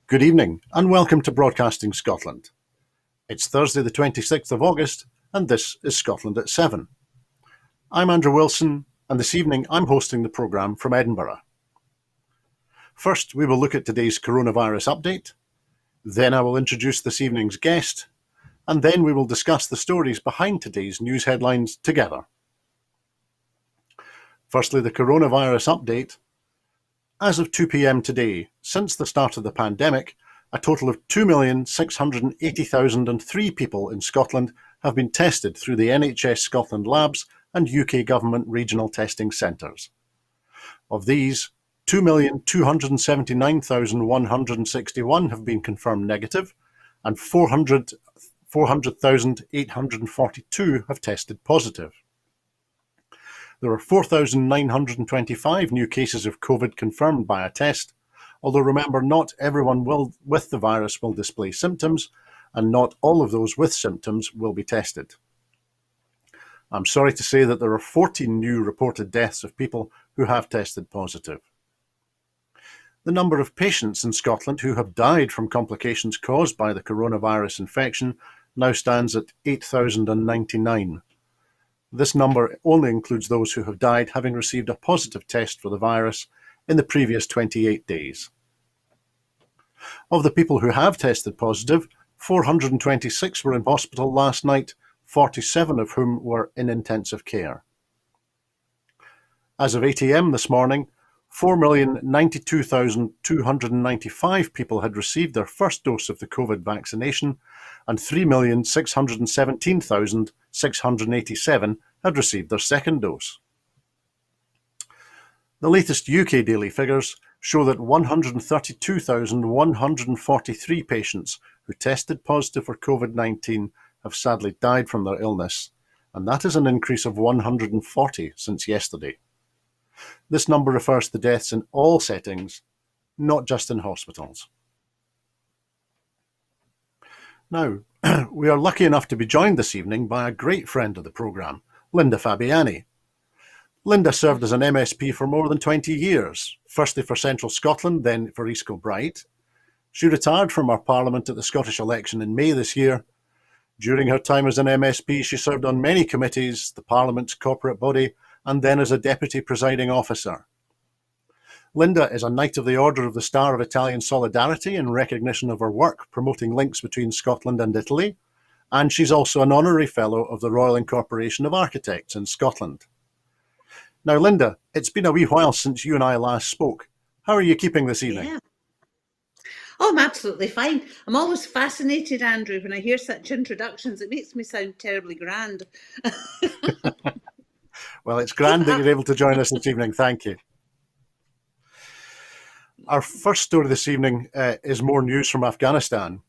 Good evening and welcome to Broadcasting Scotland. It's Thursday the 26th of August and this is Scotland at 7. I'm Andrew Wilson and this evening I'm hosting the programme from Edinburgh. First we will look at today's coronavirus update, then I will introduce this evening's guest, and then we will discuss the stories behind today's news headlines together. Firstly, the coronavirus update. As of 2 p.m. today, since the start of the pandemic, a total of 2,680,003 people in Scotland have been tested through the NHS Scotland labs and UK government regional testing centres. Of these, 2,279,161 have been confirmed negative and 400,842 have tested positive. There are 4,925 new cases of COVID confirmed by a test, although remember not everyone with the virus will display symptoms and not all of those with symptoms will be tested. I'm sorry to say that there are 14 new reported deaths of people who have tested positive. The number of patients in Scotland who have died from complications caused by the coronavirus infection now stands at 8,099. This number only includes those who have died having received a positive test for the virus in the previous 28 days. Of the people who have tested positive, 426 were in hospital last night, 47 of whom were in intensive care. As of 8 a.m. this morning, 4,092,295 people had received their first dose of the COVID vaccination and 3,617,687 had received their second dose. The latest UK daily figures show that 132,143 patients who tested positive for COVID-19 have sadly died from their illness, and that is an increase of 140 since yesterday. This number refers to deaths in all settings, not just in hospitals. Now, we are lucky enough to be joined this evening by a great friend of the programme, Linda Fabiani. Linda served as an MSP for more than 20 years, firstly for Central Scotland, then for East Kilbride. She retired from our Parliament at the Scottish election in May this year. During her time as an MSP, she served on many committees, the Parliament's corporate body, and then as a Deputy Presiding Officer. Linda is a Knight of the Order of the Star of Italian Solidarity in recognition of her work promoting links between Scotland and Italy, and she's also an Honorary Fellow of the Royal Incorporation of Architects in Scotland. Now, Linda, it's been a wee while since you and I last spoke. How are you keeping this evening? Yeah. Oh, I'm absolutely fine. I'm always fascinated, Andrew, when I hear such introductions. It makes me sound terribly grand. Well, it's grand that you're able to join us this evening. Thank you. Our first story this evening is more news from Afghanistan.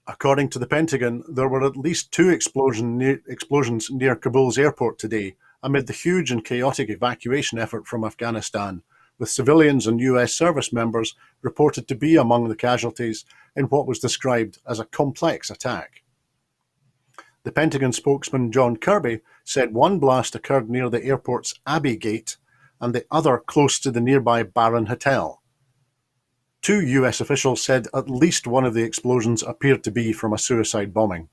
According to the Pentagon, there were at least 2 explosions near Kabul's airport today, amid the huge and chaotic evacuation effort from Afghanistan, with civilians and US service members reported to be among the casualties in what was described as a complex attack. The Pentagon spokesman John Kirby said one blast occurred near the airport's Abbey Gate and the other close to the nearby Baron Hotel. 2 US officials said at least one of the explosions appeared to be from a suicide bombing.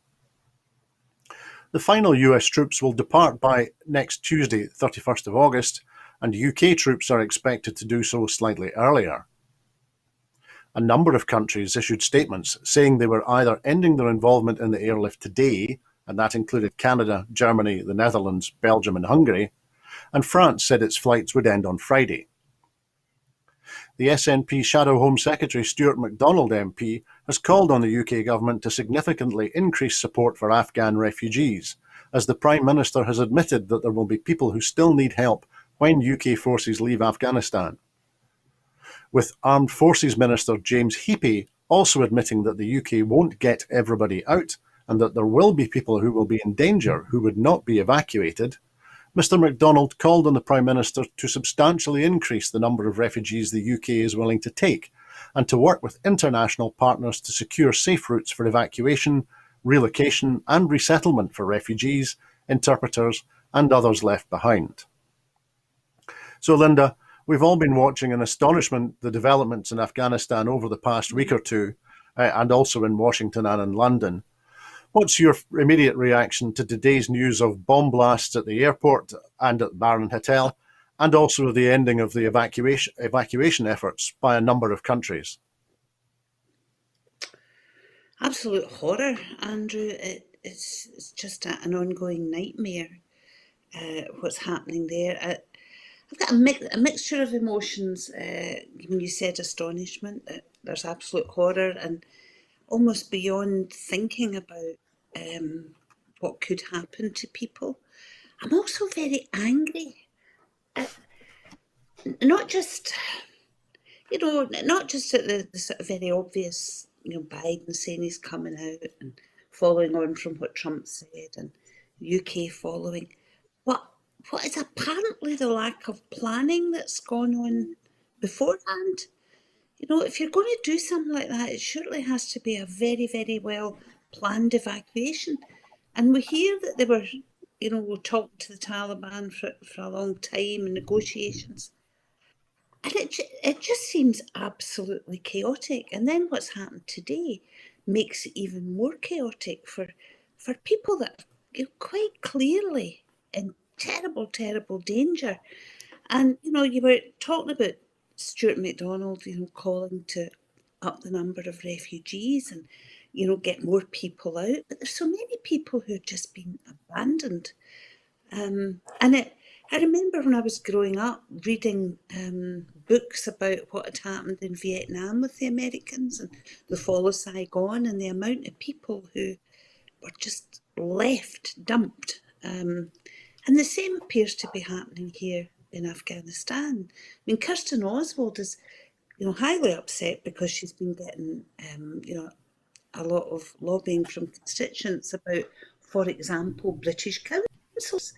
The final US troops will depart by next Tuesday, 31st of August, and UK troops are expected to do so slightly earlier. A number of countries issued statements saying they were either ending their involvement in the airlift today, and that included Canada, Germany, the Netherlands, Belgium and Hungary, and France said its flights would end on Friday. The SNP Shadow Home Secretary Stuart MacDonald MP has called on the UK government to significantly increase support for Afghan refugees, as the Prime Minister has admitted that there will be people who still need help when UK forces leave Afghanistan. With Armed Forces Minister James Heappey also admitting that the UK won't get everybody out and that there will be people who will be in danger who would not be evacuated, Mr MacDonald called on the Prime Minister to substantially increase the number of refugees the UK is willing to take and to work with international partners to secure safe routes for evacuation, relocation and resettlement for refugees, interpreters and others left behind. So Linda, We've all been watching in astonishment the developments in Afghanistan over the past week or two, and also in Washington and in London. What's your immediate reaction to today's news of bomb blasts at the airport and at Baron Hotel, and also the ending of the evacuation efforts by a number of countries? Absolute horror, Andrew. It's just an ongoing nightmare, what's happening there. I've got a mixture of emotions. When you said astonishment, there's absolute horror and almost beyond thinking about what could happen to people. I'm also very angry. Uh, not just, not just at the sort of very obvious, Biden saying he's coming out and following on from what Trump said and UK following, but what is apparently the lack of planning that's gone on beforehand. If you're going to do something like that, it surely has to be a very, very well planned evacuation. And we hear that they were, talking to the Taliban for a long time in negotiations. And it just seems absolutely chaotic. And then what's happened today makes it even more chaotic for people that are quite clearly in terrible, terrible danger. And, you were talking about Stuart MacDonald, calling to up the number of refugees and, get more people out. But there's so many people who have just been abandoned. I remember when I was growing up reading books about what had happened in Vietnam with the Americans and the fall of Saigon and the amount of people who were just left, dumped. And the same appears to be happening here in Afghanistan. I mean, Kirsten Oswald is, highly upset because she's been getting, a lot of lobbying from constituents about, for example, British councils.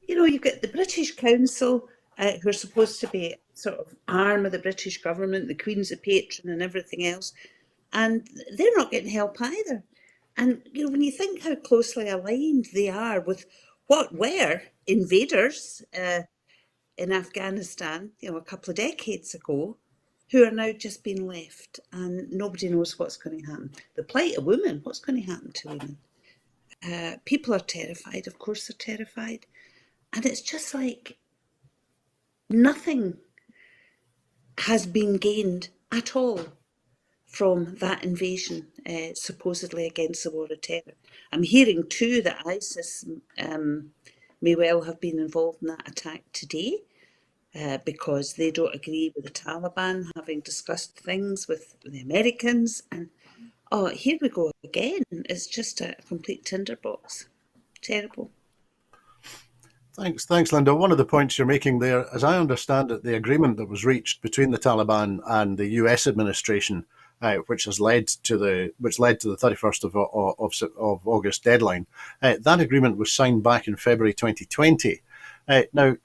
You've got the British Council, who are supposed to be sort of arm of the British government, the Queen's a patron and everything else, and they're not getting help either. And when you think how closely aligned they are with what were invaders in Afghanistan, a couple of decades ago, who are now just being left, and nobody knows what's going to happen. The plight of women, what's going to happen to women? People are terrified, of course they're terrified. And it's just like nothing has been gained at all from that invasion, supposedly against the war of terror. I'm hearing too that ISIS may well have been involved in that attack today because they don't agree with the Taliban, having discussed things with the Americans. And here we go again. It's just a complete tinderbox. Terrible. Thanks, Linda. One of the points you're making there, as I understand it, the agreement that was reached between the Taliban and the U.S. administration, which led to the 31st of August deadline, that agreement was signed back in February 2020. Now,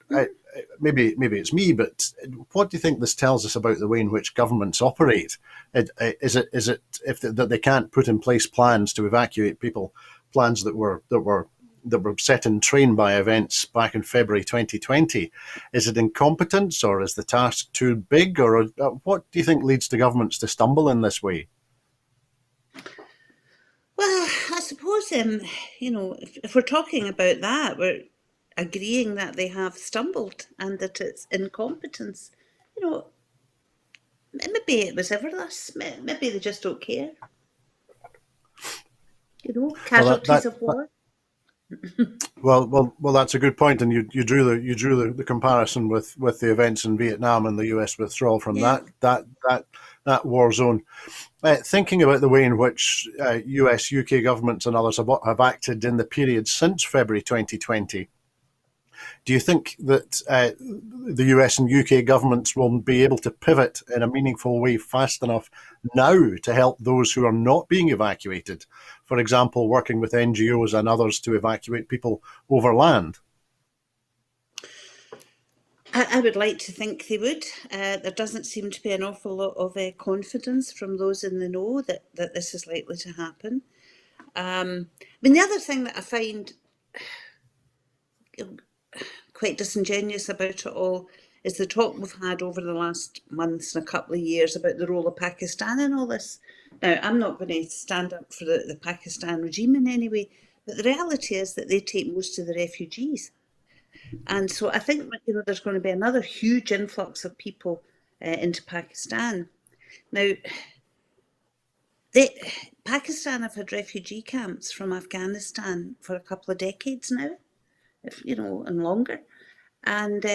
maybe it's me, but what do you think this tells us about the way in which governments operate? Is it that they can't put in place plans to evacuate people, plans that were set in train by events back in February 2020? Is it incompetence, or is the task too big, or what do you think leads to governments to stumble in this way? Well, I suppose, if we're talking about that, we're agreeing that they have stumbled and that it's incompetence. Maybe it was ever thus. Maybe they just don't care. Casualties of war. Well, that's a good point, and you drew the comparison with the events in Vietnam and the U.S. withdrawal from Yeah. that war zone. Thinking about the way in which U.S., UK governments and others have acted in the period since February 2020, do you think that the US and UK governments will be able to pivot in a meaningful way fast enough now to help those who are not being evacuated? For example, working with NGOs and others to evacuate people over land? I would like to think they would. There doesn't seem to be an awful lot of confidence from those in the know that this is likely to happen. The other thing that I find quite disingenuous about it all is the talk we've had over the last months and a couple of years about the role of Pakistan in all this. Now, I'm not going to stand up for the Pakistan regime in any way, but the reality is that they take most of the refugees. And so I think, there's going to be another huge influx of people into Pakistan. Now, Pakistan have had refugee camps from Afghanistan for a couple of decades now, and longer. And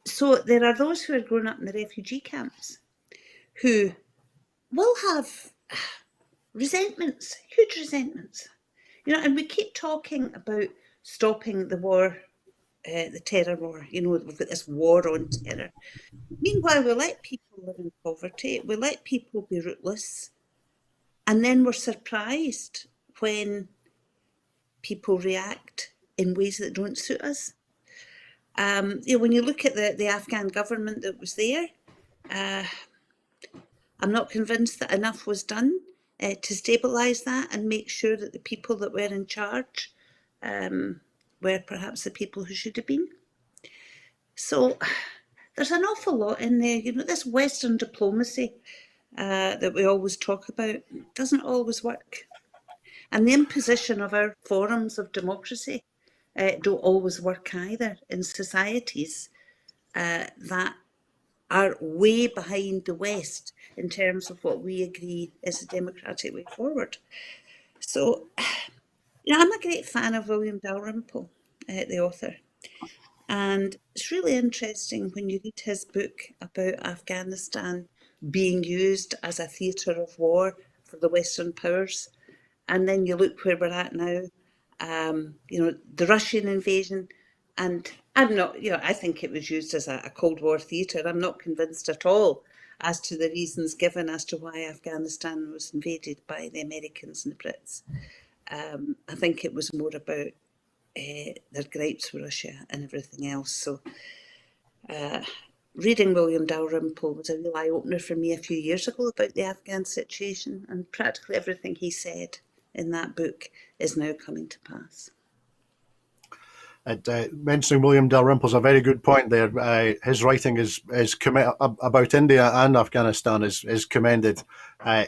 so there are those who are growing up in the refugee camps who will have resentments, huge resentments. And we keep talking about stopping the war, the terror war. We've got this war on terror. Meanwhile, we let people live in poverty, we let people be rootless, and then we're surprised when people react in ways that don't suit us. When you look at the Afghan government that was there, I'm not convinced that enough was done to stabilise that and make sure that the people that were in charge were perhaps the people who should have been. So there's an awful lot in there. This Western diplomacy that we always talk about doesn't always work. And the imposition of our forms of democracy don't always work either in societies that are way behind the West in terms of what we agree is a democratic way forward. So, I'm a great fan of William Dalrymple, the author. And it's really interesting when you read his book about Afghanistan being used as a theatre of war for the Western powers. And then you look where we're at now, the Russian invasion. And I'm not, I think it was used as a Cold War theatre. I'm not convinced at all as to the reasons given as to why Afghanistan was invaded by the Americans and the Brits. I think it was more about their gripes with Russia and everything else. So reading William Dalrymple was a real eye-opener for me a few years ago about the Afghan situation, and practically everything he said in that book is now coming to pass. Mentioning William Dalrymple's a very good point there. His writing about India and Afghanistan is commended.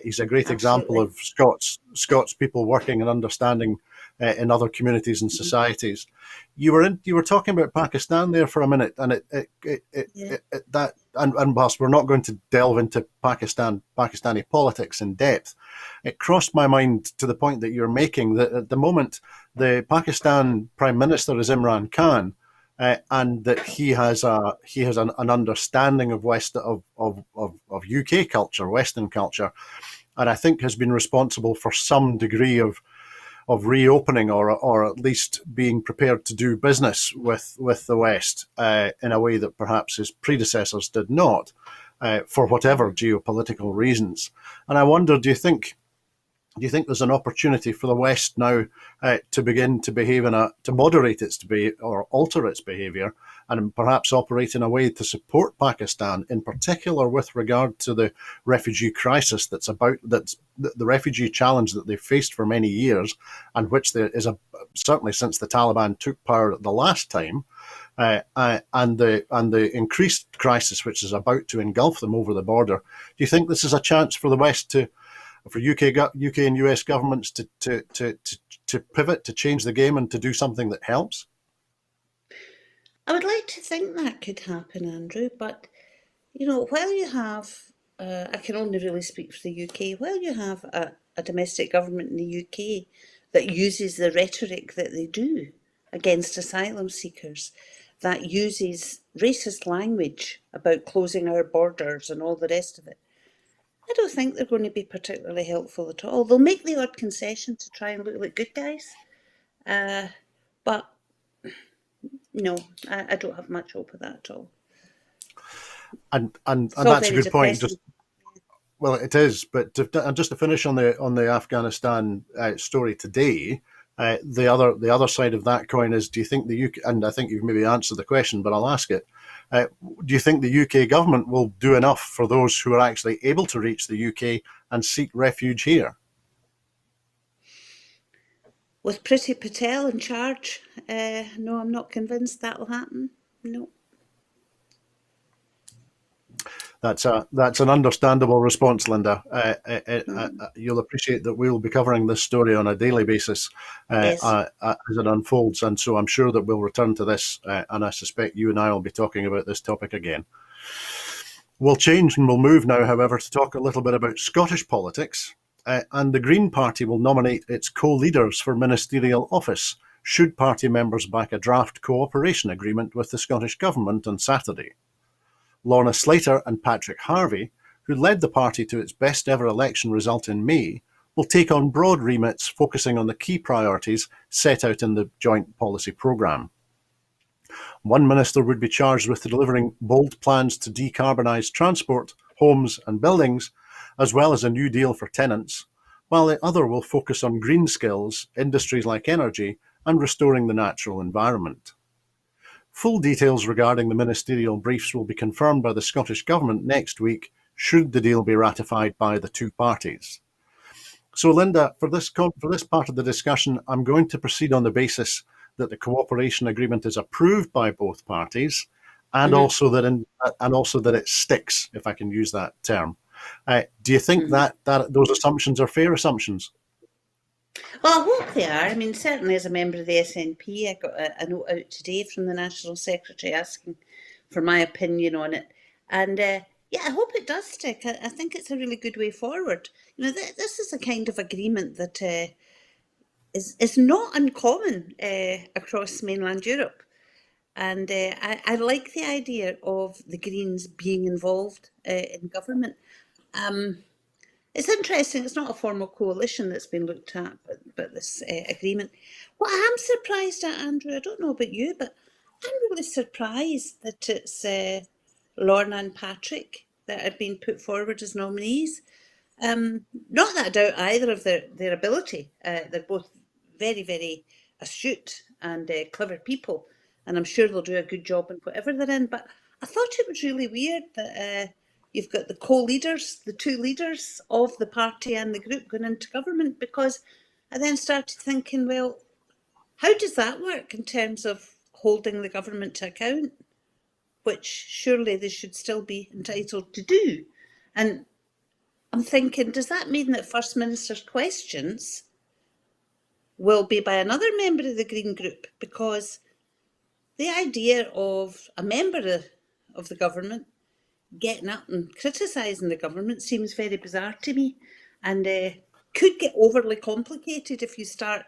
He's a great example of Scots people working and understanding in other communities and societies. You were talking about Pakistan there for a minute, and and whilst we're not going to delve into Pakistani politics in depth, it crossed my mind to the point that you're making that at the moment the Pakistan Prime Minister is Imran Khan, and that he has an understanding of UK culture, Western culture, and I think has been responsible for some degree of reopening or at least being prepared to do business with the West in a way that perhaps his predecessors did not, for whatever geopolitical reasons. And I wonder, do you think there's an opportunity for the West now to begin to behave to moderate its behavior or alter its behavior, and perhaps operate in a way to support Pakistan, in particular with regard to the refugee crisis that's the refugee challenge that they've faced for many years, and which there is certainly since the Taliban took power the last time, and the increased crisis which is about to engulf them over the border. Do you think this is a chance for the West for UK and US governments to pivot, to change the game, and to do something that helps? I would like to think that could happen, Andrew, but while you have, I can only really speak for the UK, while you have a domestic government in the UK that uses the rhetoric that they do against asylum seekers, that uses racist language about closing our borders and all the rest of it, I don't think they're going to be particularly helpful at all. They'll make the odd concession to try and look like good guys, but no, I don't have much hope of that at all. And that's a good point. Well, it is, but just to finish on the Afghanistan story today, the other side of that coin is: do you think the UK? And I think you've maybe answered the question, but I'll ask it. Do you think the UK government will do enough for those who are actually able to reach the UK and seek refuge here? With Priti Patel in charge, no, I'm not convinced that will happen. No. That's an understandable response, Linda. Mm. You'll appreciate that we'll be covering this story on a daily basis Yes. as it unfolds, and so I'm sure that we'll return to this, and I suspect you and I will be talking about this topic again. We'll change and we'll move now, however, to talk a little bit about Scottish politics, and the Green Party will nominate its co-leaders for ministerial office should party members back a draft cooperation agreement with the Scottish Government on Saturday. Lorna Slater and Patrick Harvey, who led the party to its best ever election result in May, will take on broad remits focusing on the key priorities set out in the joint policy programme. One minister would be charged with delivering bold plans to decarbonise transport, homes and buildings, as well as a new deal for tenants, while the other will focus on green skills, industries like energy, and restoring the natural environment. Full details regarding the ministerial briefs will be confirmed by the Scottish Government next week, should the deal be ratified by the two parties. So, Linda, for this part of the discussion, I'm going to proceed on the basis that the cooperation agreement is approved by both parties, and Mm-hmm. also that it sticks, if I can use that term. Do you think Mm-hmm. that those assumptions are fair assumptions? Well, I hope they are. I mean, certainly as a member of the SNP, I got a note out today from the National Secretary asking for my opinion on it. And yeah, I hope it does stick. I think it's a really good way forward. You know, this is a kind of agreement that is not uncommon across mainland Europe. And I like the idea of the Greens being involved in government. Um, it's interesting. It's not a formal coalition that's been looked at, but this agreement. What I'm surprised at, Andrew, I don't know about you, but I'm really surprised that it's Lorna and Patrick that have been put forward as nominees. Not that I doubt either of their ability. They're both very, very astute and clever people, and I'm sure they'll do a good job in whatever they're in. But I thought it was really weird that you've got the co-leaders, the two leaders of the party and the group going into government, because I then started thinking, well, how does that work in terms of holding the government to account, which surely they should still be entitled to do? And I'm thinking, does that mean that First Minister's questions will be by another member of the Green Group? Because the idea of a member of the government getting up and criticising the government seems very bizarre to me, and could get overly complicated if you start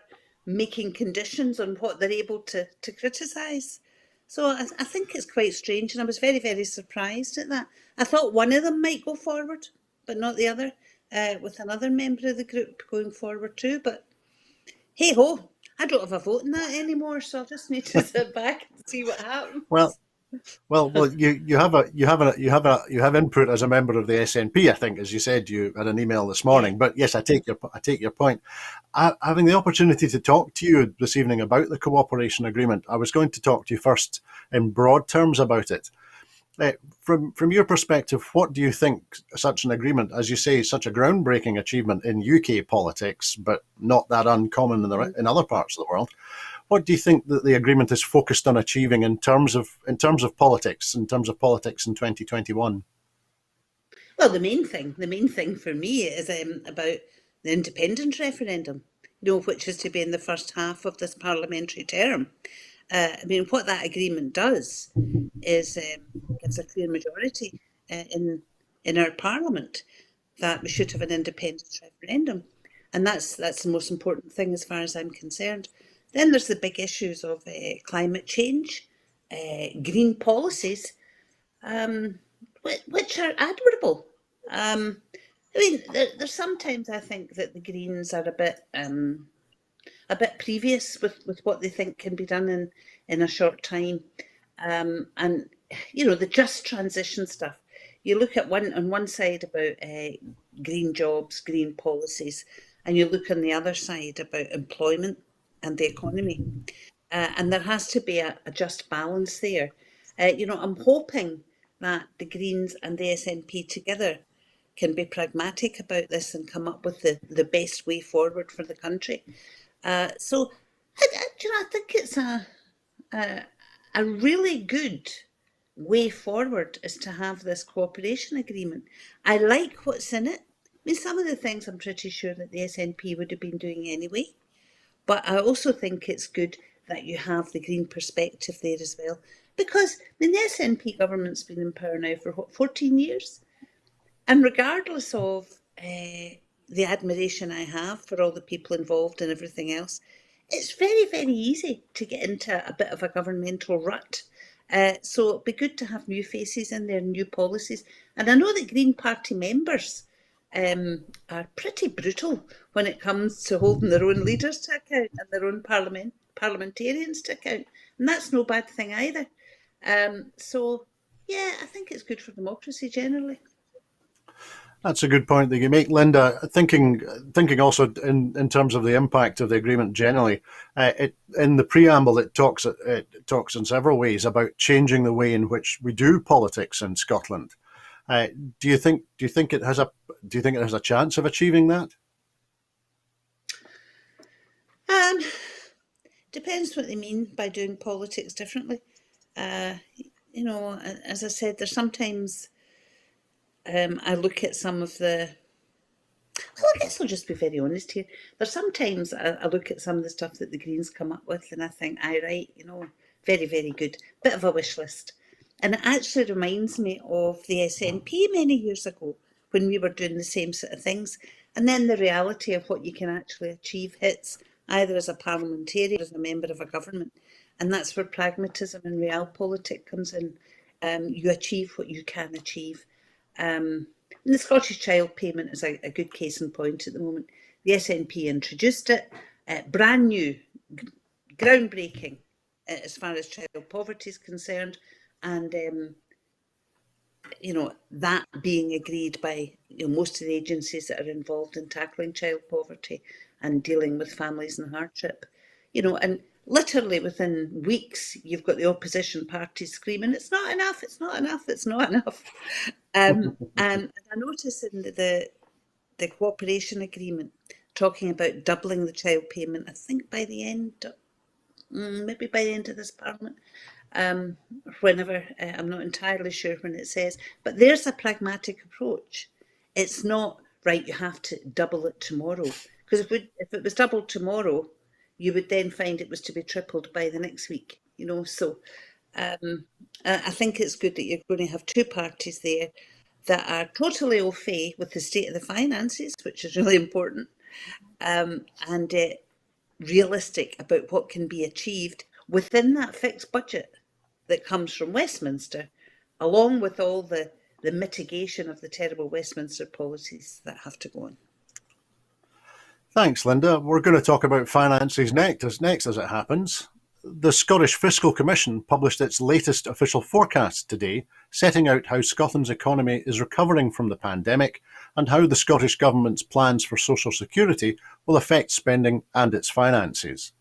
making conditions on what they're able to criticise. So I think it's quite strange, and I was very, very surprised at that. I thought one of them might go forward, but not the other, with another member of the group going forward too. But hey ho, I don't have a vote in that anymore, so I'll just need to sit back and see what Well, happens. you have input as a member of the SNP. I think, as you said, you had an email this Yeah. morning. But yes, I take your point. Having the opportunity to talk to you this evening about the cooperation agreement, I was going to talk to you first in broad terms about it. From your perspective, what do you think such an agreement, as you say, such a groundbreaking achievement in UK politics, but not that uncommon in other parts of the world? What do you think that the agreement is focused on achieving in terms of politics, in 2021? Well, the main thing for me is about the independence referendum, which is to be in the first half of this parliamentary term. I mean, what that agreement does is gives a clear majority in our parliament that we should have an independence referendum, and that's the most important thing as far as I'm concerned. Then there's the big issues of climate change, green policies, um, which are admirable. I mean, there's sometimes I think that the Greens are a bit previous with what they think can be done in a short time, and the just transition stuff. You look at one side about green jobs, green policies, and you look on the other side about employment and the economy. And there has to be a just balance there. I'm hoping that the Greens and the SNP together can be pragmatic about this and come up with the best way forward for the country. So I think it's a really good way forward is to have this cooperation agreement. I like what's in it. I mean, some of the things I'm pretty sure that the SNP would have been doing anyway, but I also think it's good that you have the green perspective there as well. Because I mean, the SNP government's been in power now for what, 14 years? And regardless of the admiration I have for all the people involved and everything else, it's very, very easy to get into a bit of a governmental rut. So it'd be good to have new faces in there, new policies. And I know that Green Party members are pretty brutal when it comes to holding their own leaders to account and their own parliamentarians to account. And that's no bad thing either. So, yeah, I think it's good for democracy generally. That's a good point that you make, Linda. Thinking also in terms of the impact of the agreement generally, in the preamble it talks in several ways about changing the way in which we do politics in Scotland. Do you think it has a chance of achieving that? Depends what they mean by doing politics differently. You know, as I said, there's sometimes I look at some of the. Well, I guess I'll just be very honest here. There's sometimes I look at some of the stuff that the Greens come up with, and I think, aye, right, you know, very, very good. Bit of a wish list. And it actually reminds me of the SNP many years ago when we were doing the same sort of things. And then the reality of what you can actually achieve hits either as a parliamentarian or as a member of a government. And that's where pragmatism and realpolitik comes in. You achieve what you can achieve. And the Scottish Child Payment is a good case in point at the moment. The SNP introduced it, brand new, groundbreaking as far as child poverty is concerned, and you know, that being agreed by most of the agencies that are involved in tackling child poverty and dealing with families in hardship. You know, and literally within weeks, you've got the opposition parties screaming, "It's not enough! It's not enough! It's not enough!" And I notice in the cooperation agreement talking about doubling the child payment. I think by the end, maybe by the end of this parliament, whenever, I'm not entirely sure when it says, but there's a pragmatic approach. It's not, right, you have to double it tomorrow. Because if it was doubled tomorrow, you would then find it was to be tripled by the next week, you know. So I think it's good that you're going to have two parties there that are totally au fait with the state of the finances, which is really important, and realistic about what can be achieved within that fixed budget that comes from Westminster, along with all the mitigation of the terrible Westminster policies that have to go on. Thanks, Linda. We're going to talk about finances next as it happens. The Scottish Fiscal Commission published its latest official forecast today, setting out how Scotland's economy is recovering from the pandemic and how the Scottish Government's plans for social security will affect spending and its finances.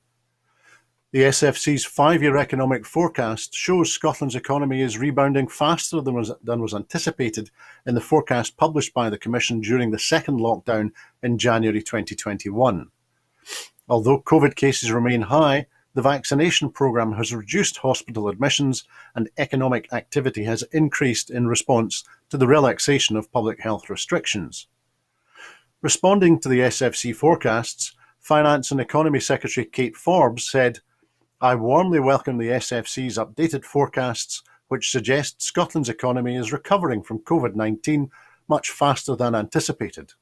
The SFC's 5-year economic forecast shows Scotland's economy is rebounding faster than was anticipated in the forecast published by the Commission during the second lockdown in January 2021. Although COVID cases remain high, the vaccination programme has reduced hospital admissions and economic activity has increased in response to the relaxation of public health restrictions. Responding to the SFC forecasts, Finance and Economy Secretary Kate Forbes said, "I warmly welcome the SFC's updated forecasts, which suggest Scotland's economy is recovering from COVID-19 much faster than anticipated."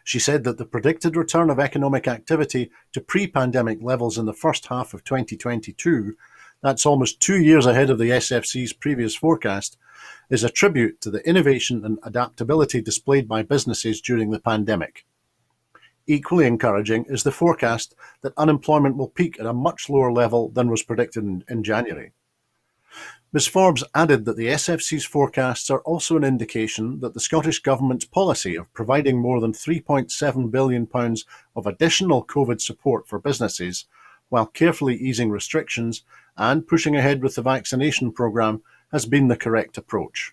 She said that the predicted return of economic activity to pre-pandemic levels in the first half of 2022, that's almost 2 years ahead of the SFC's previous forecast, is a tribute to the innovation and adaptability displayed by businesses during the pandemic. Equally encouraging is the forecast that unemployment will peak at a much lower level than was predicted in January. Ms Forbes added that the SFC's forecasts are also an indication that the Scottish Government's policy of providing more than £3.7 billion of additional COVID support for businesses, while carefully easing restrictions and pushing ahead with the vaccination programme, has been the correct approach.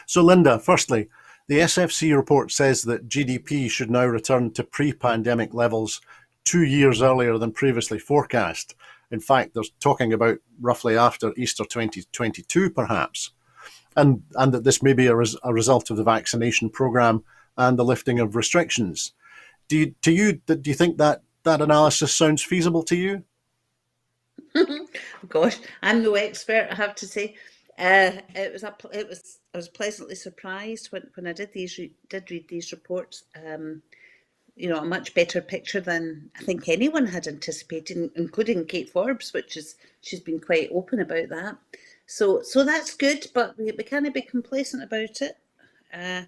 So Linda, firstly, the SFC report says that GDP should now return to pre-pandemic levels 2 years earlier than previously forecast. In fact, they're talking about roughly after Easter 2022, perhaps, and that this may be a result of the vaccination program and the lifting of restrictions. Do you think that analysis sounds feasible to you? Gosh, I'm no expert, I have to say. I was pleasantly surprised when I did read these reports. A much better picture than I think anyone had anticipated, including Kate Forbes, she's been quite open about that. So that's good, but we can't be complacent about it. Uh,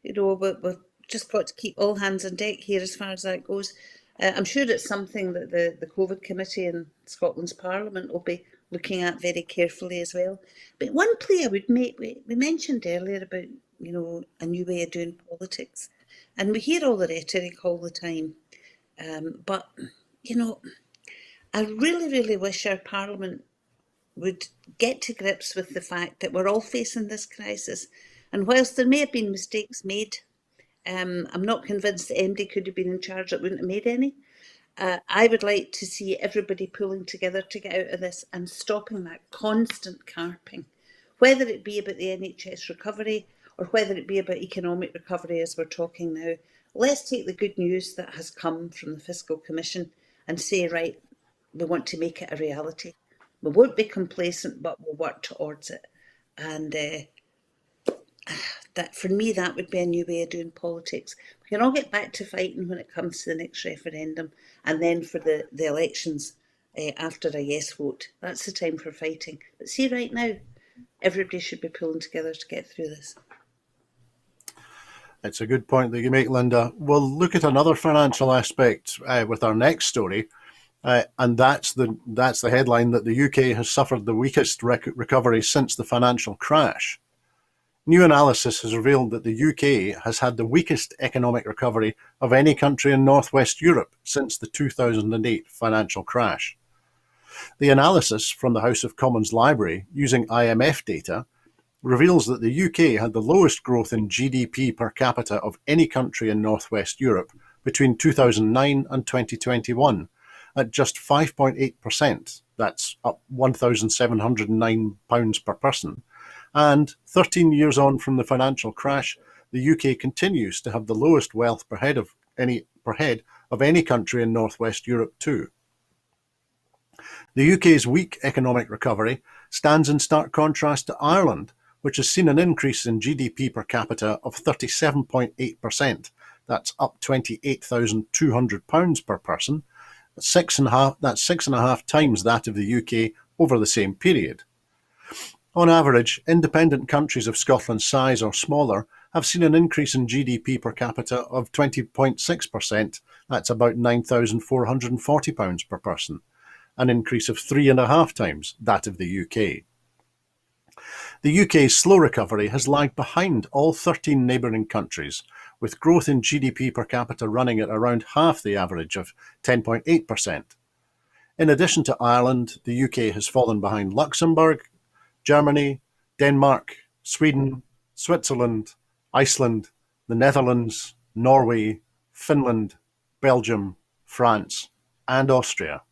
we've just got to keep all hands on deck here as far as that goes. I'm sure it's something that the COVID committee in Scotland's Parliament will be looking at very carefully as well. But one plea I would make, we mentioned earlier about, a new way of doing politics. And we hear all the rhetoric all the time. But, I really, really wish our Parliament would get to grips with the fact that we're all facing this crisis. And whilst there may have been mistakes made, I'm not convinced that MD could have been in charge that wouldn't have made any. I would like to see everybody pulling together to get out of this and stopping that constant carping, whether it be about the NHS recovery or whether it be about economic recovery as we're talking now. Let's take the good news that has come from the Fiscal Commission and say, right, we want to make it a reality. We won't be complacent, but we'll work towards it. And that for me, that would be a new way of doing politics. We can all get back to fighting when it comes to the next referendum, and then for the elections after a yes vote. That's the time for fighting. But see, right now, everybody should be pulling together to get through this. It's a good point that you make, Linda. We'll look at another financial aspect with our next story, and that's the headline that the UK has suffered the weakest recovery since the financial crash. New analysis has revealed that the UK has had the weakest economic recovery of any country in Northwest Europe since the 2008 financial crash. The analysis from the House of Commons Library, using IMF data, reveals that the UK had the lowest growth in GDP per capita of any country in Northwest Europe between 2009 and 2021, at just 5.8%. That's up £1,709 per person. And 13 years on from the financial crash, the UK continues to have the lowest wealth per head of any country in Northwest Europe too. The UK's weak economic recovery stands in stark contrast to Ireland, which has seen an increase in GDP per capita of 37.8%. That's up £28,200 per person. That's six and a half times that of the UK over the same period. On average, independent countries of Scotland's size or smaller have seen an increase in GDP per capita of 20.6%. That's about £9,440 per person, an increase of 3.5 times that of the UK. The UK's slow recovery has lagged behind all 13 neighbouring countries, with growth in GDP per capita running at around half the average of 10.8%. In addition to Ireland, the UK has fallen behind Luxembourg, Germany, Denmark, Sweden, Switzerland, Iceland, the Netherlands, Norway, Finland, Belgium, France, and Austria.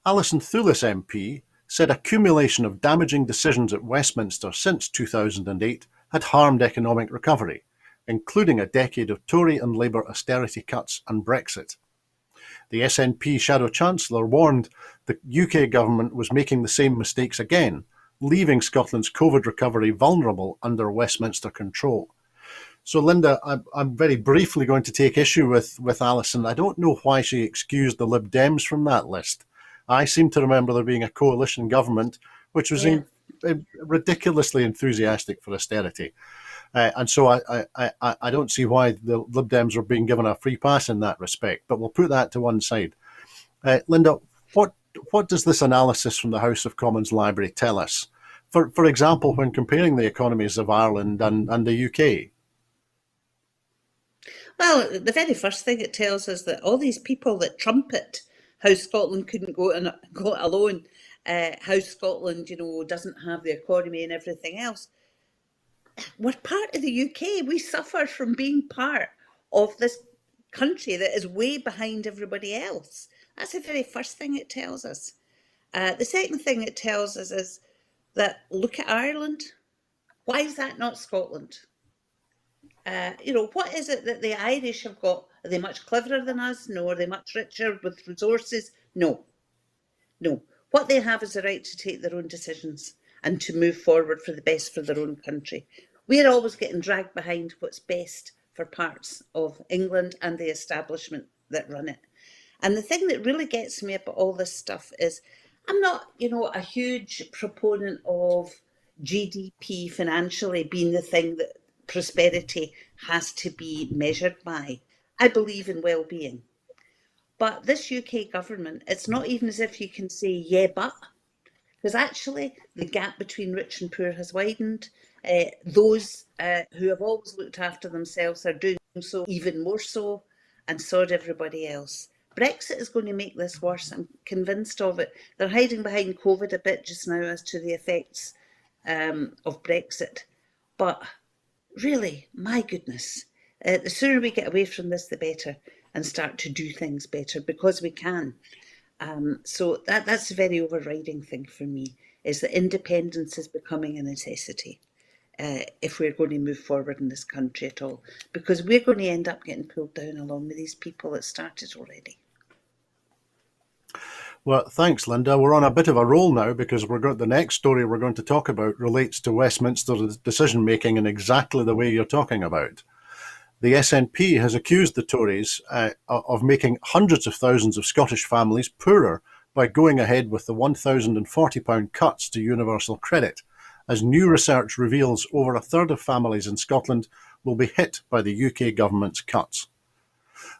Alison Thulis MP said accumulation of damaging decisions at Westminster since 2008 had harmed economic recovery, including a decade of Tory and Labour austerity cuts and Brexit. The SNP Shadow Chancellor warned the UK government was making the same mistakes again, leaving Scotland's COVID recovery vulnerable under Westminster control. So, Linda, I'm very briefly going to take issue with Alison. I don't know why she excused the Lib Dems from that list. I seem to remember there being a coalition government which was ridiculously enthusiastic for austerity. And so I don't see why the Lib Dems are being given a free pass in that respect, but we'll put that to one side. Linda, what does this analysis from the House of Commons Library tell us? For example, when comparing the economies of Ireland and the UK? Well, the very first thing it tells us that all these people that trumpet how Scotland couldn't go it alone, how Scotland, doesn't have the economy and everything else, we're part of the UK. We suffer from being part of this country that is way behind everybody else. That's the very first thing it tells us. The second thing it tells us is that look at Ireland. Why is that not Scotland? What is it that the Irish have got? Are they much cleverer than us? No. Are they much richer with resources? No. No. What they have is the right to take their own decisions and to move forward for the best for their own country. We're always getting dragged behind what's best for parts of England and the establishment that run it. And the thing that really gets me about all this stuff is I'm not, a huge proponent of GDP financially being the thing that prosperity has to be measured by. I believe in well-being. But this UK government, it's not even as if you can say, yeah, but, because actually the gap between rich and poor has widened. Those who have always looked after themselves are doing so even more so, and so did everybody else. Brexit is going to make this worse. I'm convinced of it. They're hiding behind COVID a bit just now as to the effects of Brexit. But really, my goodness, the sooner we get away from this, the better, and start to do things better, because we can. So that's a very overriding thing for me, is that independence is becoming a necessity if we're going to move forward in this country at all, because we're going to end up getting pulled down along with these people that started already. Well, thanks, Linda. We're on a bit of a roll now because the next story we're going to talk about relates to Westminster's decision making in exactly the way you're talking about. The SNP has accused the Tories of making hundreds of thousands of Scottish families poorer by going ahead with the £1,040 cuts to universal credit, as new research reveals over a third of families in Scotland will be hit by the UK government's cuts.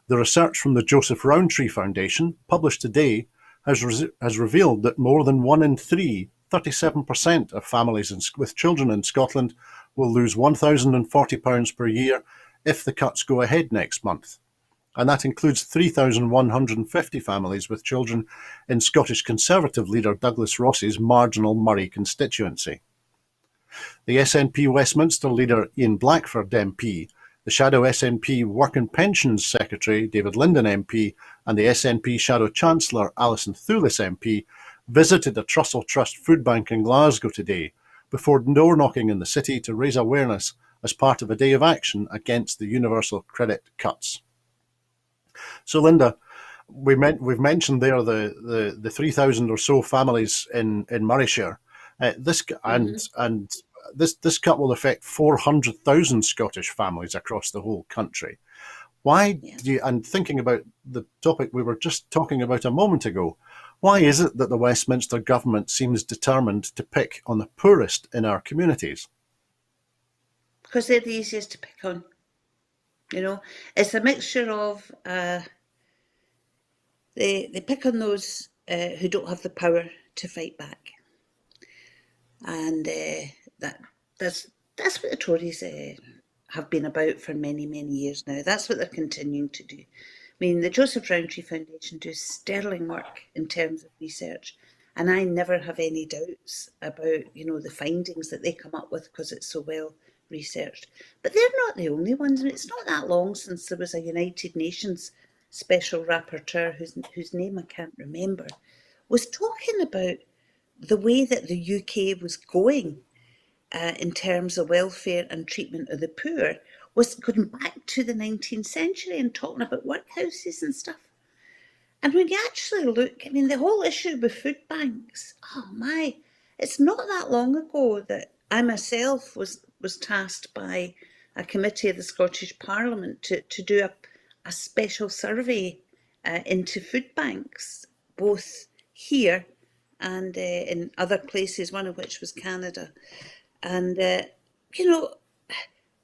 The research from the Joseph Rowntree Foundation, published today, has revealed that more than 1 in 3, 37% of families with children in Scotland will lose £1,040 per year if the cuts go ahead next month. And that includes 3,150 families with children in Scottish Conservative leader Douglas Ross's marginal Murray constituency. The SNP Westminster leader Ian Blackford MP, the Shadow SNP Work and Pensions Secretary David Linden MP, and the SNP Shadow Chancellor Alison Thewlis MP visited a Trussell Trust food bank in Glasgow today before door knocking in the city to raise awareness as part of a day of action against the universal credit cuts. So, Linda, we've mentioned there the 3,000 or so families in Murrayshire. This cut will affect 400,000 Scottish families across the whole country. Why do you, and thinking about the topic we were just talking about a moment ago, why is it that the Westminster government seems determined to pick on the poorest in our communities? Because they're the easiest to pick on. It's a mixture of they pick on those who don't have the power to fight back, and that's what the Tories have been about for many, many years now. That's what they're continuing to do. I mean, the Joseph Rowntree Foundation do sterling work in terms of research, and I never have any doubts about the findings that they come up with, because it's so well researched. But they're not the only ones. I mean, it's not that long since there was a United Nations special rapporteur, whose name I can't remember, was talking about the way that the UK was going in terms of welfare and treatment of the poor, was going back to the 19th century and talking about workhouses and stuff. And when you actually look, I mean, the whole issue with food banks, oh my, it's not that long ago that I myself was tasked by a committee of the Scottish Parliament to do a special survey into food banks, both here and in other places, one of which was Canada. And,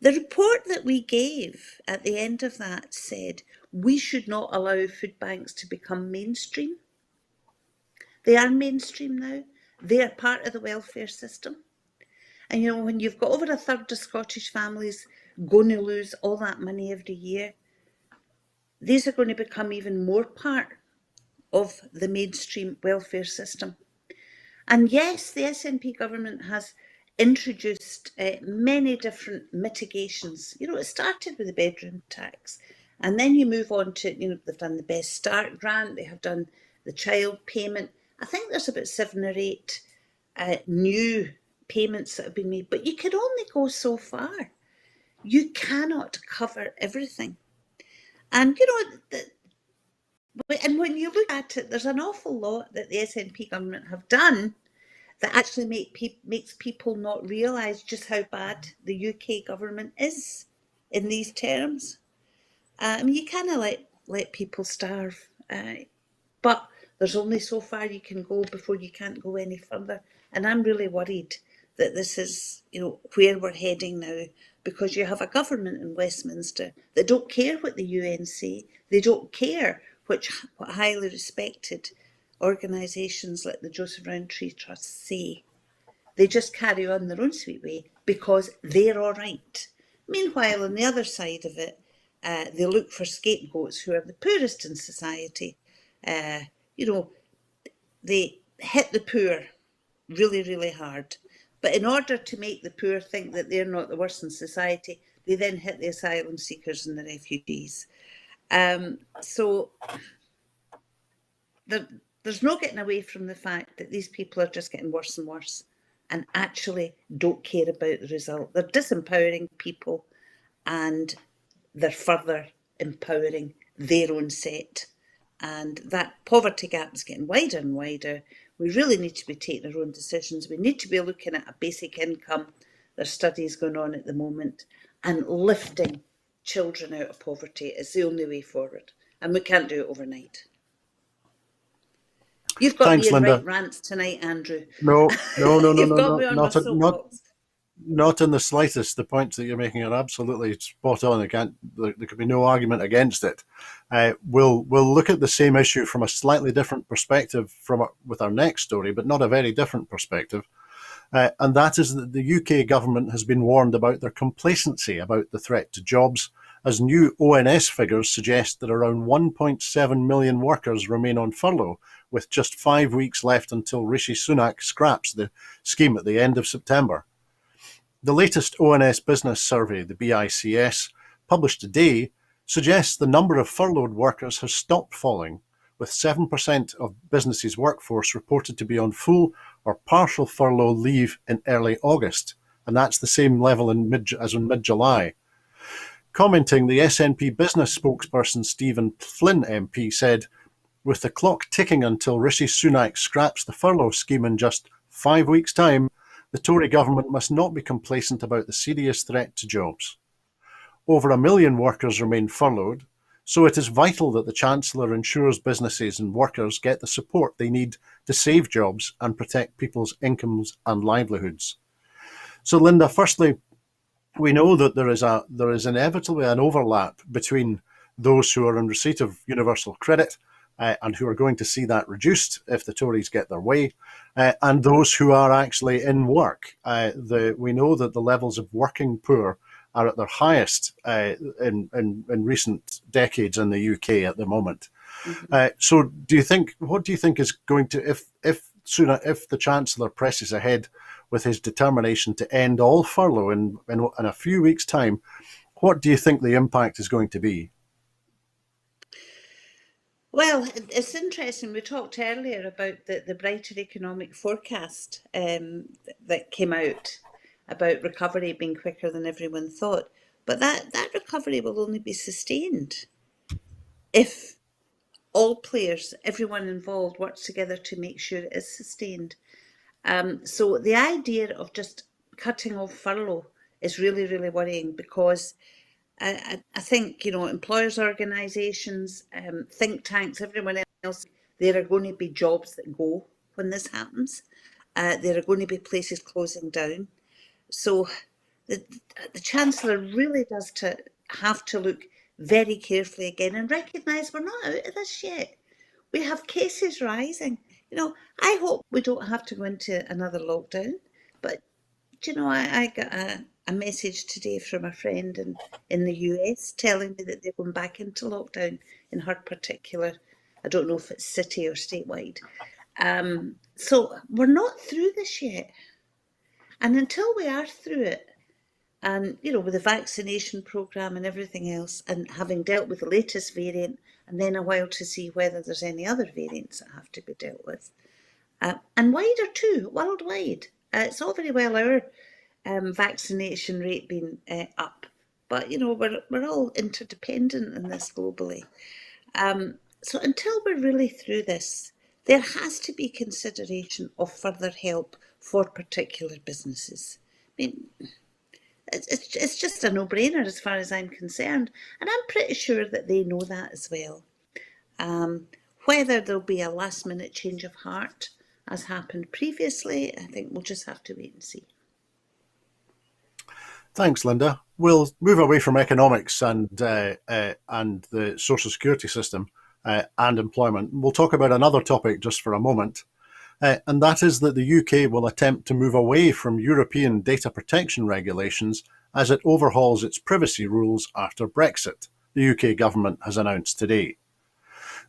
the report that we gave at the end of that said we should not allow food banks to become mainstream. They are mainstream now. They are part of the welfare system. And when you've got over a third of Scottish families going to lose all that money every year, these are going to become even more part of the mainstream welfare system. And yes, the SNP government has introduced many different mitigations. It started with the bedroom tax, and then you move on to, they've done the Best Start grant, they have done the child payment. I think there's about 7 or 8 new payments that have been made, but you can only go so far. You cannot cover everything. And and when you look at it, there's an awful lot that the SNP government have done that actually makes people not realise just how bad the UK government is in these terms. I mean, you kind of let people starve, but there's only so far you can go before you can't go any further. And I'm really worried that this is, where we're heading now, because you have a government in Westminster that don't care what the UN say. They don't care what highly respected organisations like the Joseph Rowntree Trust say. They just carry on their own sweet way because they're all right. Meanwhile, on the other side of it, they look for scapegoats who are the poorest in society. They hit the poor really, really hard. But in order to make the poor think that they're not the worst in society, they then hit the asylum seekers and the refugees. So there's no getting away from the fact that these people are just getting worse and worse and actually don't care about the result. They're disempowering people and they're further empowering their own set. And that poverty gap is getting wider and wider. We really need to be taking our own decisions. We need to be looking at a basic income. There's studies going on at the moment, and lifting children out of poverty is the only way forward. And we can't do it overnight. You've got Thanks, me in Linda. right rants tonight, Andrew. No, You've got me on my soapbox. not in the slightest. The points that you're making are absolutely spot on. There could be no argument against it. We'll look at the same issue from a slightly different perspective with our next story, but not a very different perspective. And that is that the UK government has been warned about their complacency about the threat to jobs, as new ONS figures suggest that around 1.7 million workers remain on furlough, with just 5 weeks left until Rishi Sunak scraps the scheme at the end of September. The latest ONS business survey, the BICS, published today, suggests the number of furloughed workers has stopped falling, with 7% of businesses' workforce reported to be on full or partial furlough leave in early August, and that's the same level as in mid-July. Commenting, the SNP business spokesperson Stephen Flynn MP said, "With the clock ticking until Rishi Sunak scraps the furlough scheme in just 5 weeks' time, the Tory government must not be complacent about the serious threat to jobs. Over 1 million workers remain furloughed, so it is vital that the Chancellor ensures businesses and workers get the support they need to save jobs and protect people's incomes and livelihoods." So, Linda, firstly, we know that there is inevitably an overlap between those who are in receipt of universal credit and who are going to see that reduced if the Tories get their way, and those who are actually in work. We know that the levels of working poor are at their highest in recent decades in the UK at the moment. Mm-hmm. So, what do you think is going to, if the Chancellor presses ahead with his determination to end all furlough in a few weeks' time, what do you think the impact is going to be? Well, it's interesting. We talked earlier about the brighter economic forecast that came out about recovery being quicker than everyone thought. But that recovery will only be sustained if all players, everyone involved, works together to make sure it is sustained. So the idea of just cutting off furlough is really, really worrying, because I think, employers' organisations, think tanks, everyone else, there are going to be jobs that go when this happens. There are going to be places closing down. So the Chancellor really does have to look very carefully again and recognise we're not out of this yet. We have cases rising. I hope we don't have to go into another lockdown, but I got a message today from a friend in the US telling me that they're going back into lockdown in her particular, I don't know if it's city or statewide. So we're not through this yet. And until we are through it, And, with the vaccination programme and everything else, and having dealt with the latest variant, and then a while to see whether there's any other variants that have to be dealt with. And wider too, worldwide. It's all very well our vaccination rate being up, but, we're all interdependent in this globally. So until we're really through this, there has to be consideration of further help for particular businesses. I mean, it's just a no-brainer as far as I'm concerned, and I'm pretty sure that they know that as well. Whether there'll be a last-minute change of heart, as happened previously, I think we'll just have to wait and see. Thanks, Linda. We'll move away from economics and the social security system and employment. We'll talk about another topic just for a moment, and that is that the UK will attempt to move away from European data protection regulations as it overhauls its privacy rules after Brexit, the UK government has announced today.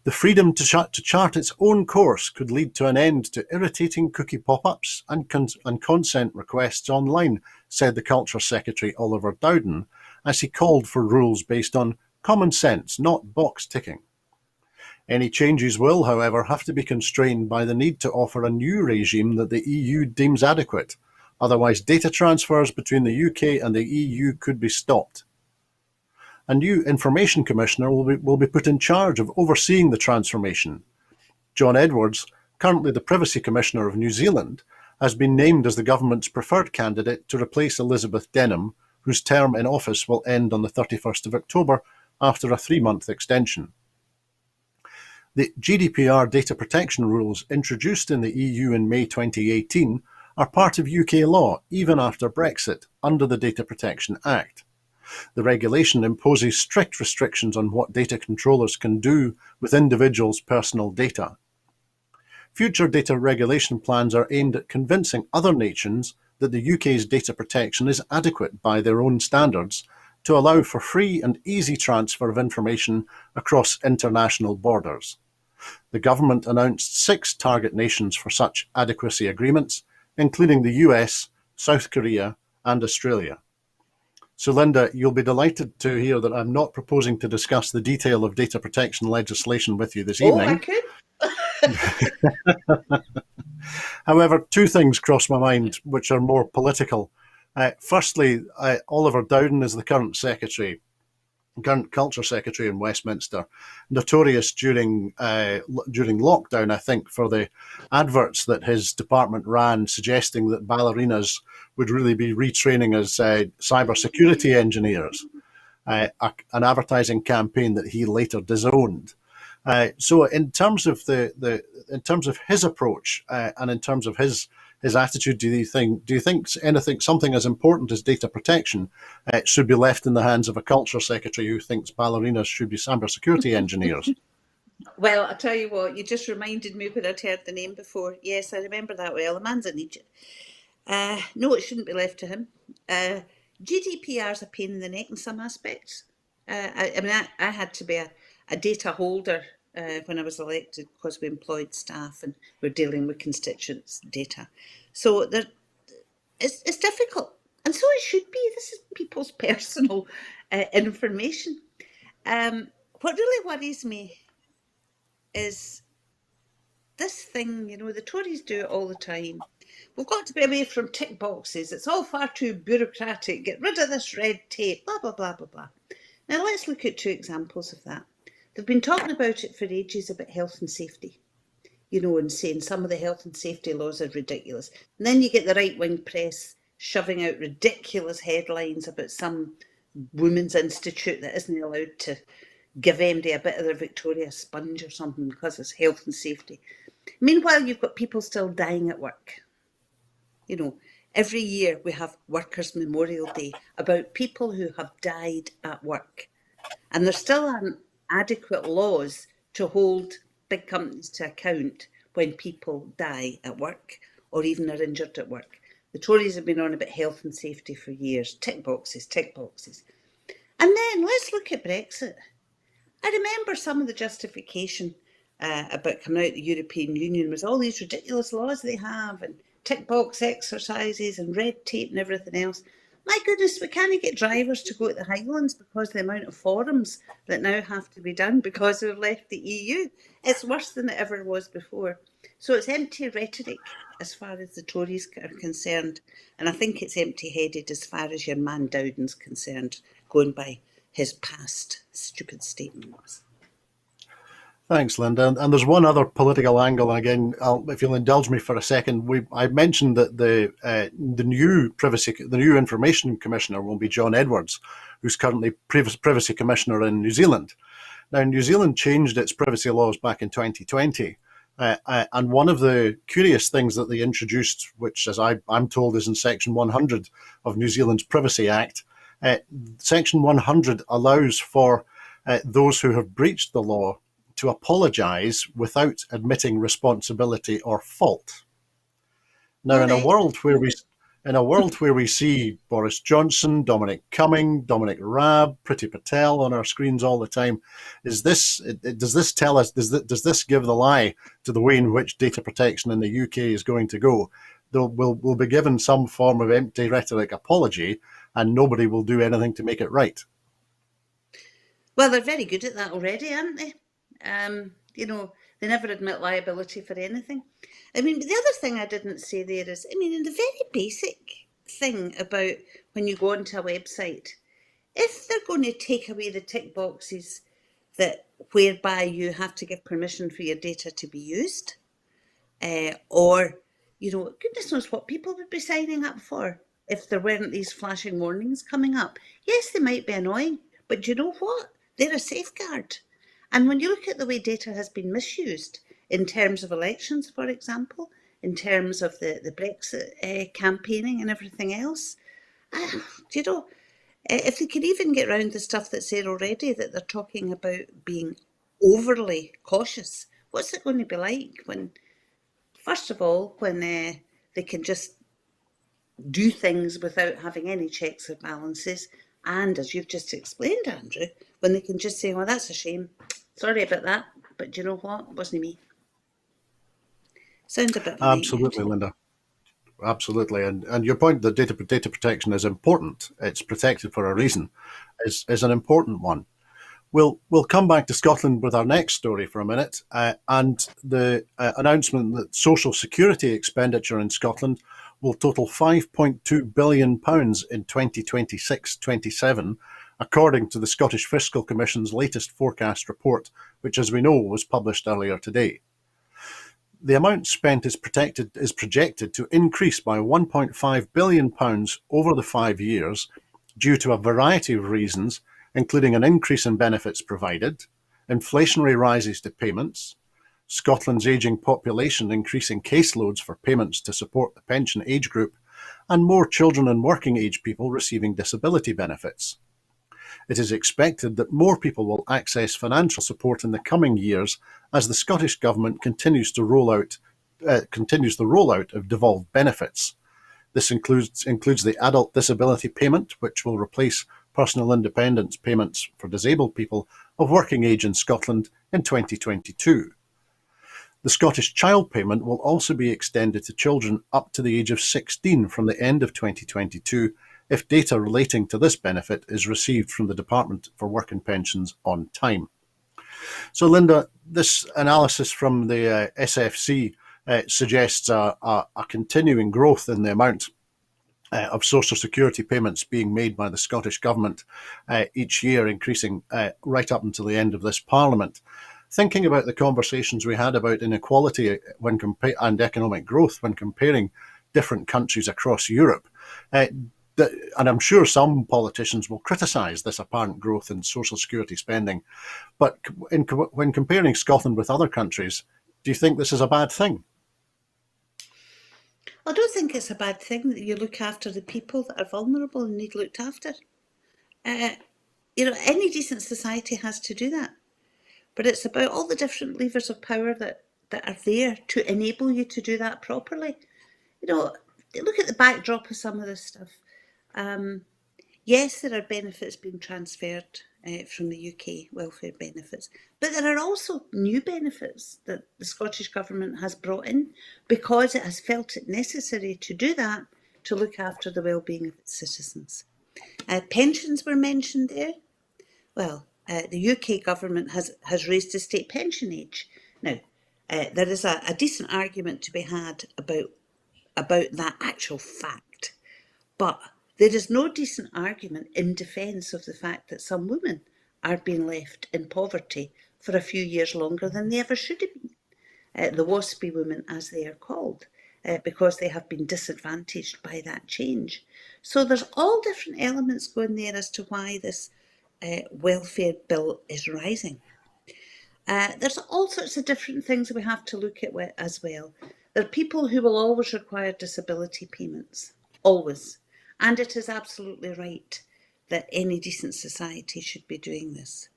The freedom to chart its own course could lead to an end to irritating cookie pop-ups and consent requests online, said the Culture Secretary Oliver Dowden, as he called for rules based on common sense, not box ticking. Any changes will, however, have to be constrained by the need to offer a new regime that the EU deems adequate. Otherwise, data transfers between the UK and the EU could be stopped. A new Information Commissioner will be put in charge of overseeing the transformation. John Edwards, currently the Privacy Commissioner of New Zealand, has been named as the government's preferred candidate to replace Elizabeth Denham, whose term in office will end on the 31st of October after a 3-month extension. The GDPR data protection rules introduced in the EU in May 2018 are part of UK law even after Brexit under the Data Protection Act. The regulation imposes strict restrictions on what data controllers can do with individuals' personal data. Future data regulation plans are aimed at convincing other nations that the UK's data protection is adequate by their own standards to allow for free and easy transfer of information across international borders. The government announced 6 target nations for such adequacy agreements, including the US, South Korea, and Australia. So, Linda, you'll be delighted to hear that I'm not proposing to discuss the detail of data protection legislation with you this evening. Oh, I could. However, 2 things cross my mind which are more political. Firstly, Oliver Dowden is the current Culture Secretary in Westminster, notorious during lockdown, I think, for the adverts that his department ran suggesting that ballerinas would really be retraining as cybersecurity engineers, an advertising campaign that he later disowned. So, in terms of his approach and in terms of his attitude, do you think something as important as data protection should be left in the hands of a culture secretary who thinks ballerinas should be cybersecurity engineers? Well, I'll tell you what, you just reminded me when I'd heard the name before. Yes, I remember that well. The man's an Egypt. No, it shouldn't be left to him. GDPR is a pain in the neck in some aspects. I had to be a data holder when I was elected because we employed staff and we're dealing with constituents' data. So it's difficult. And so it should be. This is people's personal information. What really worries me is this thing, the Tories do it all the time. We've got to be away from tick boxes. It's all far too bureaucratic. Get rid of this red tape, blah, blah, blah, blah, blah. Now, let's look at 2 examples of that. They've been talking about it for ages about health and safety, and saying some of the health and safety laws are ridiculous. And then you get the right-wing press shoving out ridiculous headlines about some women's institute that isn't allowed to give MD a bit of their Victoria sponge or something because it's health and safety. Meanwhile, you've got people still dying at work. Every year we have Workers' Memorial Day about people who have died at work. And there still aren't adequate laws to hold big companies to account when people die at work or even are injured at work. The Tories have been on about health and safety for years. Tick boxes, tick boxes. And then let's look at Brexit. I remember some of the justification about coming out of the European Union was all these ridiculous laws they have and tick box exercises and red tape and everything else. My goodness, we can't get drivers to go to the Highlands because of the amount of forums that now have to be done because we've left the EU. It's worse than it ever was before. So it's empty rhetoric as far as the Tories are concerned. And I think it's empty-headed as far as your man Dowden's concerned, going by his past stupid statements. Thanks, Linda. And there's one other political angle, and again, if you'll indulge me for a second, I mentioned that the new information commissioner will be John Edwards, who's currently privacy commissioner in New Zealand. Now, New Zealand changed its privacy laws back in 2020. And one of the curious things that they introduced, which, as I'm told, is in Section 100 of New Zealand's Privacy Act, Section 100 allows for those who have breached the law to apologise without admitting responsibility or fault. Now, in a world where we see Boris Johnson, Dominic Cumming, Dominic Raab, Priti Patel on our screens all the time, does this give the lie to the way in which data protection in the UK is going to go? We'll be given some form of empty rhetoric apology, and nobody will do anything to make it right. Well, they're very good at that already, aren't they? They never admit liability for anything. I mean, the other thing I didn't say there is, in the very basic thing about when you go onto a website, if they're going to take away the tick boxes that whereby you have to give permission for your data to be used, or, goodness knows what people would be signing up for if there weren't these flashing warnings coming up. Yes, they might be annoying, but you know what? They're a safeguard. And when you look at the way data has been misused in terms of elections, for example, in terms of the Brexit campaigning and everything else, if they could even get round the stuff that's there already, that they're talking about being overly cautious, what's it going to be like when, first of all, when they can just do things without having any checks or balances, and as you've just explained, Andrew, when they can just say, well, that's a shame, sorry about that, but you know what, it wasn't me. Sounds a bit of a Absolutely, Linda. Absolutely. And your point that data protection is important, it's protected for a reason, is an important one. We'll come back to Scotland with our next story for a minute, and the announcement that social security expenditure in Scotland will total £5.2 billion in 2026-27, according to the Scottish Fiscal Commission's latest forecast report, which, as we know, was published earlier today. The amount spent is projected to increase by £1.5 billion over the 5 years due to a variety of reasons, including an increase in benefits provided, inflationary rises to payments, Scotland's ageing population increasing caseloads for payments to support the pension age group, and more children and working age people receiving disability benefits. It is expected that more people will access financial support in the coming years as the Scottish Government continues the rollout of devolved benefits. This includes the adult disability payment, which will replace personal independence payments for disabled people of working age in Scotland in 2022. The Scottish Child Payment will also be extended to children up to the age of 16 from the end of 2022 if data relating to this benefit is received from the Department for Work and Pensions on time. So, Linda, this analysis from the SFC suggests a continuing growth in the amount of social security payments being made by the Scottish Government each year, increasing right up until the end of this Parliament. Thinking about the conversations we had about inequality and economic growth when comparing different countries across Europe, and I'm sure some politicians will criticise this apparent growth in social security spending, but when comparing Scotland with other countries, do you think this is a bad thing? I don't think it's a bad thing that you look after the people that are vulnerable and need looked after. Any decent society has to do that. But it's about all the different levers of power that are there to enable you to do that properly. Look at the backdrop of some of this stuff. Yes, there are benefits being transferred from the UK welfare benefits, but there are also new benefits that the Scottish Government has brought in because it has felt it necessary to do that to look after the well-being of its citizens. Pensions were mentioned there. Well, the UK government has raised the state pension age. Now, there is a decent argument to be had about that actual fact, but there is no decent argument in defence of the fact that some women are being left in poverty for a few years longer than they ever should have been. The WASPy women, as they are called, because they have been disadvantaged by that change. So there's all different elements going there as to why this welfare bill is rising. There's all sorts of different things we have to look at as well. There are people who will always require disability payments, always. And it is absolutely right that any decent society should be doing this.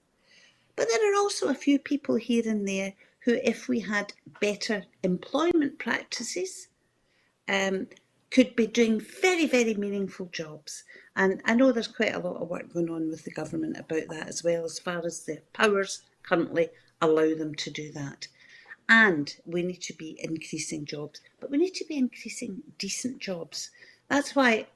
But there are also a few people here and there who, if we had better employment practices, could be doing very, very meaningful jobs. And I know there's quite a lot of work going on with the government about that as well, as far as the powers currently allow them to do that. And we need to be increasing jobs, but we need to be increasing decent jobs. That's why,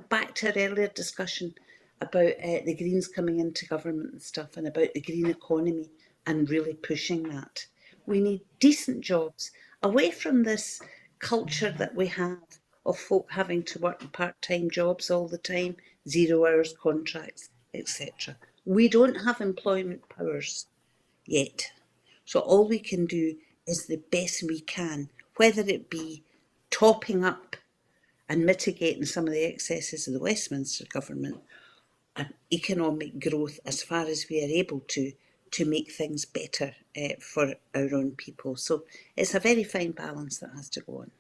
back to our earlier discussion about the Greens coming into government and stuff, and about the green economy and really pushing that. We need decent jobs, away from this culture that we have of folk having to work part-time jobs all the time, 0 hours contracts, etc. We don't have employment powers yet. So all we can do is the best we can, whether it be topping up and mitigating some of the excesses of the Westminster government, and economic growth as far as we are able to make things better for our own people. So it's a very fine balance that has to go on.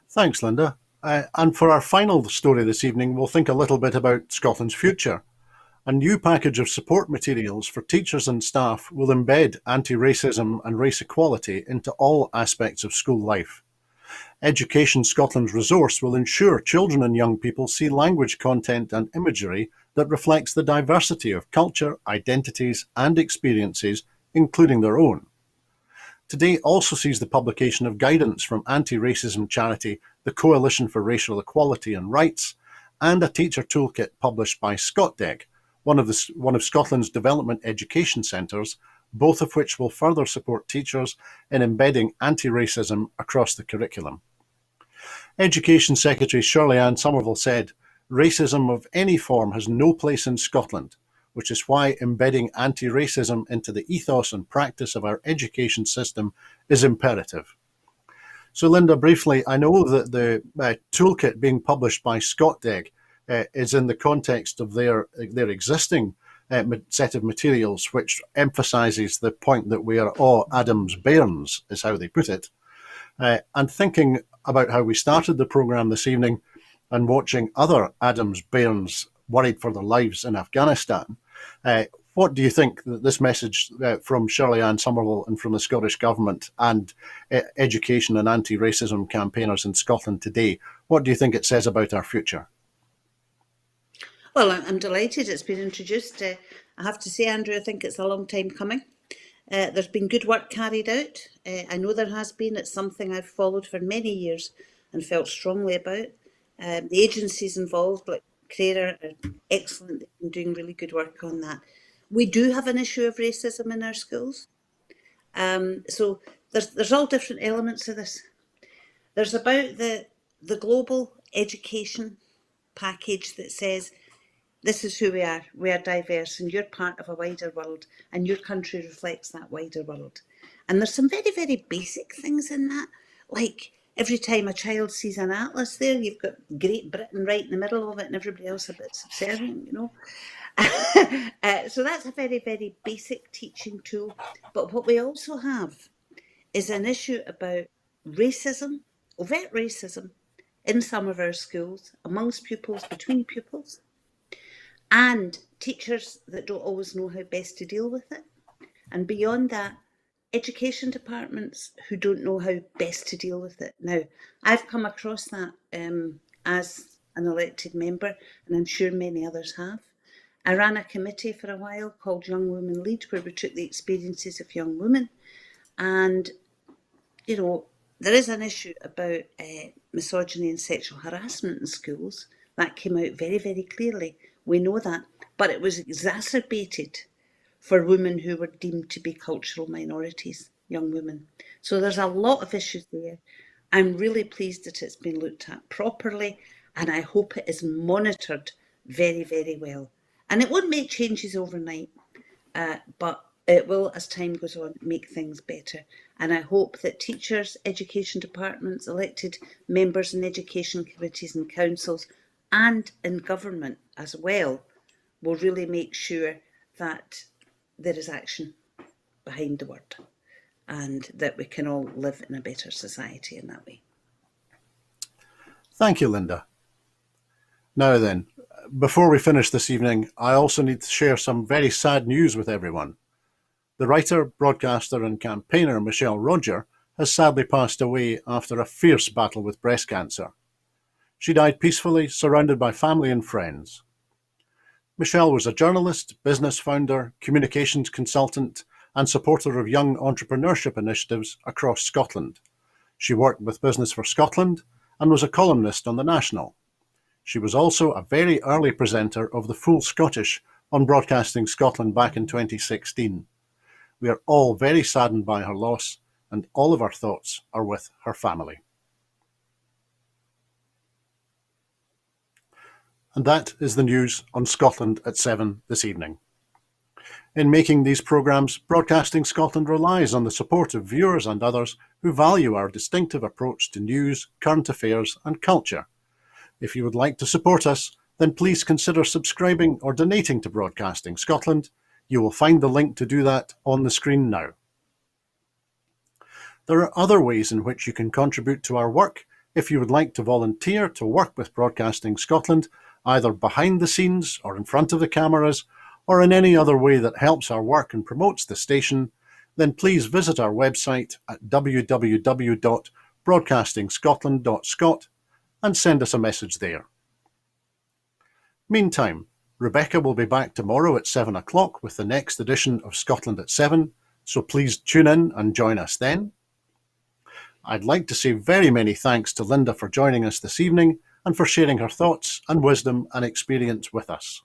Thanks, Linda. And for our final story this evening, we'll think a little bit about Scotland's future. A new package of support materials for teachers and staff will embed anti-racism and race equality into all aspects of school life. Education Scotland's resource will ensure children and young people see language content and imagery that reflects the diversity of culture, identities and experiences, including their own. Today also sees the publication of guidance from anti-racism charity, the Coalition for Racial Equality and Rights, and a teacher toolkit published by ScotDec, one of Scotland's development education centres, both of which will further support teachers in embedding anti-racism across the curriculum. Education Secretary Shirley-Ann Somerville said, "Racism of any form has no place in Scotland, which is why embedding anti-racism into the ethos and practice of our education system is imperative." So Linda, briefly, I know that the toolkit being published by ScotDec is in the context of their existing set of materials, which emphasises the point that we are all Adam's bairns, is how they put it. And thinking about how we started the programme this evening and watching other Adam's bairns worried for their lives in Afghanistan, what do you think that this message from Shirley-Ann Somerville and from the Scottish Government and education and anti-racism campaigners in Scotland today, what do you think it says about our future? Well, I'm delighted it's been introduced. I have to say, Andrew, I think it's a long time coming. There's been good work carried out. I know there has been. It's something I've followed for many years and felt strongly about. The agencies involved, like CRARA, are excellent. They've been doing really good work on that. We do have an issue of racism in our schools. So there's all different elements of this. There's about the global education package that says, this is who we are diverse, and you're part of a wider world, and your country reflects that wider world. And there's some very, very basic things in that, like every time a child sees an atlas there, you've got Great Britain right in the middle of it, and everybody else a bit subservient, So that's a very, very basic teaching tool. But what we also have is an issue about racism, overt racism, in some of our schools, amongst pupils, between pupils, and teachers that don't always know how best to deal with it. And beyond that, education departments who don't know how best to deal with it. Now, I've come across that as an elected member, and I'm sure many others have. I ran a committee for a while called Young Women Lead, where we took the experiences of young women. And, There is an issue about misogyny and sexual harassment in schools. That came out very, very clearly. We know that. But it was exacerbated for women who were deemed to be cultural minorities, young women. So there's a lot of issues there. I'm really pleased that it's been looked at properly, and I hope it is monitored very, very well. And it won't make changes overnight, but it will, as time goes on, make things better. And I hope that teachers, education departments, elected members in education committees and councils, and in government as well, will really make sure that there is action behind the word and that we can all live in a better society in that way. Thank you, Linda. Now then, before we finish this evening, I also need to share some very sad news with everyone. The writer, broadcaster and campaigner Michelle Roger has sadly passed away after a fierce battle with breast cancer. She died peacefully, surrounded by family and friends. Michelle was a journalist, business founder, communications consultant, and supporter of young entrepreneurship initiatives across Scotland. She worked with Business for Scotland and was a columnist on The National. She was also a very early presenter of the Full Scottish on Broadcasting Scotland back in 2016. We are all very saddened by her loss, and all of our thoughts are with her family. And that is the news on Scotland at 7 this evening. In making these programmes, Broadcasting Scotland relies on the support of viewers and others who value our distinctive approach to news, current affairs and culture. If you would like to support us, then please consider subscribing or donating to Broadcasting Scotland. You will find the link to do that on the screen now. There are other ways in which you can contribute to our work. If you would like to volunteer to work with Broadcasting Scotland, either behind the scenes or in front of the cameras, or in any other way that helps our work and promotes the station, then please visit our website at www.broadcastingscotland.scot and send us a message there. Meantime, Rebecca will be back tomorrow at 7 o'clock with the next edition of Scotland at 7, so please tune in and join us then. I'd like to say very many thanks to Linda for joining us this evening and for sharing her thoughts and wisdom and experience with us.